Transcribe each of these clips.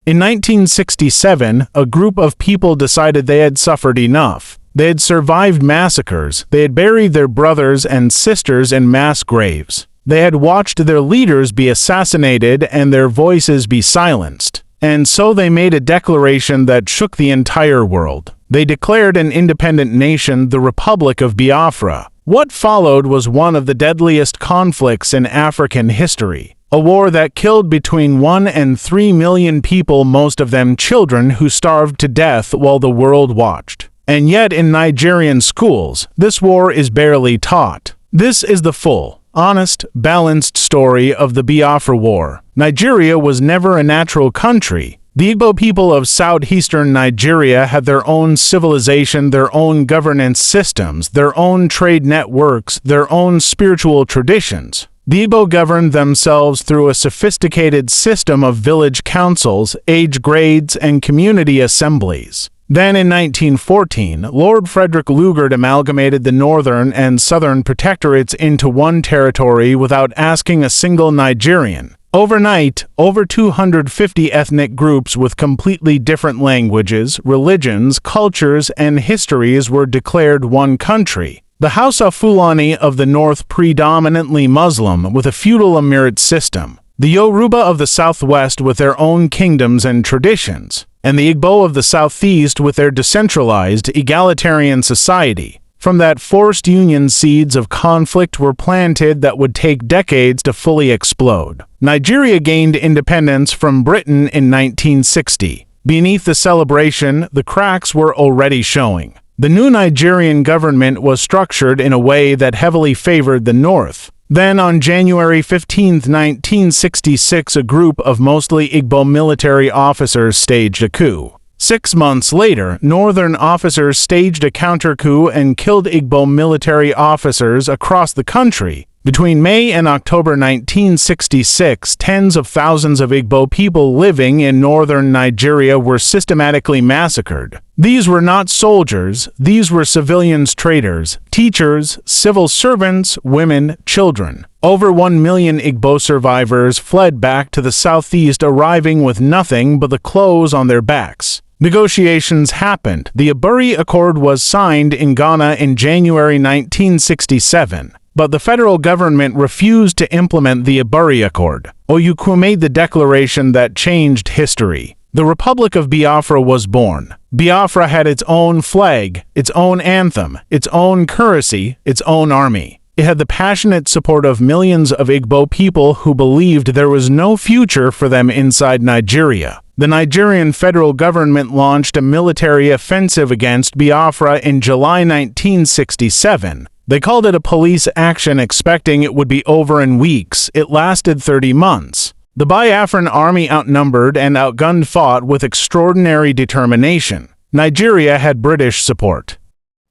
In 1967, a group of people decided they had suffered enough. They had survived massacres, they had buried their brothers and sisters in mass graves. They had watched their leaders be assassinated and their voices be silenced. And so they made a declaration that shook the entire world. They declared an independent nation, the Republic of Biafra. What followed was one of the deadliest conflicts in African history. A war that killed between 1 and 3 million people, most of them children who starved to death while the world watched. And yet in Nigerian schools, this war is barely taught. This is the full, honest, balanced story of the Biafra War. Nigeria was never a natural country. The Igbo people of southeastern Nigeria had their own civilization, their own governance systems, their own trade networks, their own spiritual traditions. The Igbo governed themselves through a sophisticated system of village councils, age grades, and community assemblies. Then in 1914, Lord Frederick Lugard amalgamated the northern and southern protectorates into one territory without asking a single Nigerian. Overnight, over 250 ethnic groups with completely different languages, religions, cultures, and histories were declared one country. The Hausa Fulani of the north, predominantly Muslim, with a feudal emirate system. The Yoruba of the southwest with their own kingdoms and traditions. And the Igbo of the southeast with their decentralized, egalitarian society. From that forced union, seeds of conflict were planted that would take decades to fully explode. Nigeria gained independence from Britain in 1960. Beneath the celebration, the cracks were already showing. The new Nigerian government was structured in a way that heavily favored the North. Then, on January 15, 1966, a group of mostly Igbo military officers staged a coup. 6 months later, Northern officers staged a counter-coup and killed Igbo military officers across the country. Between May and October 1966, tens of thousands of Igbo people living in northern Nigeria were systematically massacred. These were not soldiers, these were civilians, traders, teachers, civil servants, women, children. Over 1 million Igbo survivors fled back to the southeast, arriving with nothing but the clothes on their backs. Negotiations happened. The Aburi Accord was signed in Ghana in January 1967. But the federal government refused to implement the Aburi Accord. Oyukwu made the declaration that changed history. The Republic of Biafra was born. Biafra had its own flag, its own anthem, its own currency, its own army. It had the passionate support of millions of Igbo people who believed there was no future for them inside Nigeria. The Nigerian federal government launched a military offensive against Biafra in July 1967. They called it a police action, expecting it would be over in weeks. It lasted 30 months. The Biafran army outnumbered and outgunned fought with extraordinary determination. Nigeria had British support.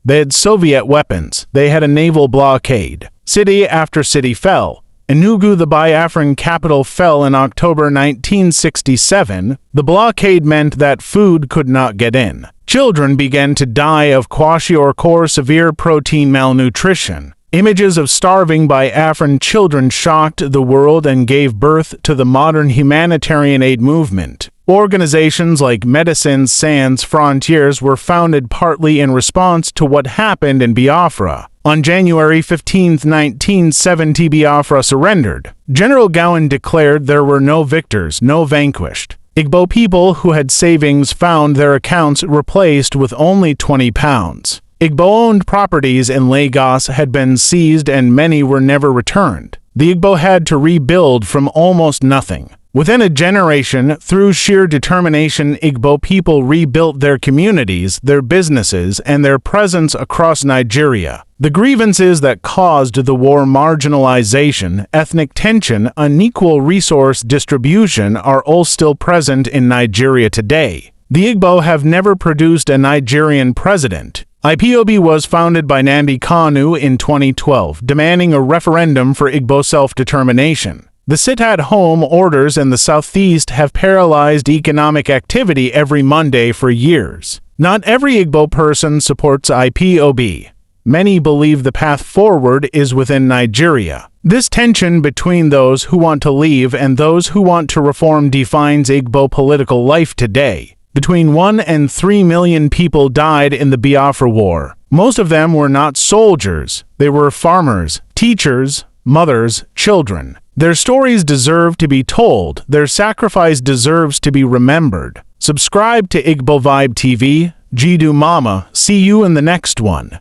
They had Soviet weapons. They had a naval blockade. City after city fell. Enugu, the Biafran capital, fell in October 1967. The blockade meant that food could not get in. Children began to die of kwashiorkor, severe protein malnutrition. Images of starving Biafran children shocked the world and gave birth to the modern humanitarian aid movement. Organizations like Médecins Sans Frontières were founded partly in response to what happened in Biafra. On January 15, 1970, Biafra surrendered. General Gowan declared there were no victors, no vanquished. Igbo people who had savings found their accounts replaced with only £20. Igbo-owned properties in Lagos had been seized and many were never returned. The Igbo had to rebuild from almost nothing. Within a generation, through sheer determination, Igbo people rebuilt their communities, their businesses, and their presence across Nigeria. The grievances that caused the war, marginalization, ethnic tension, unequal resource distribution, are all still present in Nigeria today. The Igbo have never produced a Nigerian president. IPOB was founded by Nnamdi Kanu in 2012, demanding a referendum for Igbo self-determination. The sit-at-home orders in the southeast have paralyzed economic activity every Monday for years. Not every Igbo person supports IPOB. Many believe the path forward is within Nigeria. This tension between those who want to leave and those who want to reform defines Igbo political life today. Between 1 and 3 million people died in the Biafra War. Most of them were not soldiers. They were farmers, teachers, mothers, children. Their stories deserve to be told. Their sacrifice deserves to be remembered. Subscribe to Igbo Vibe TV. Jidu Mama. See you in the next one.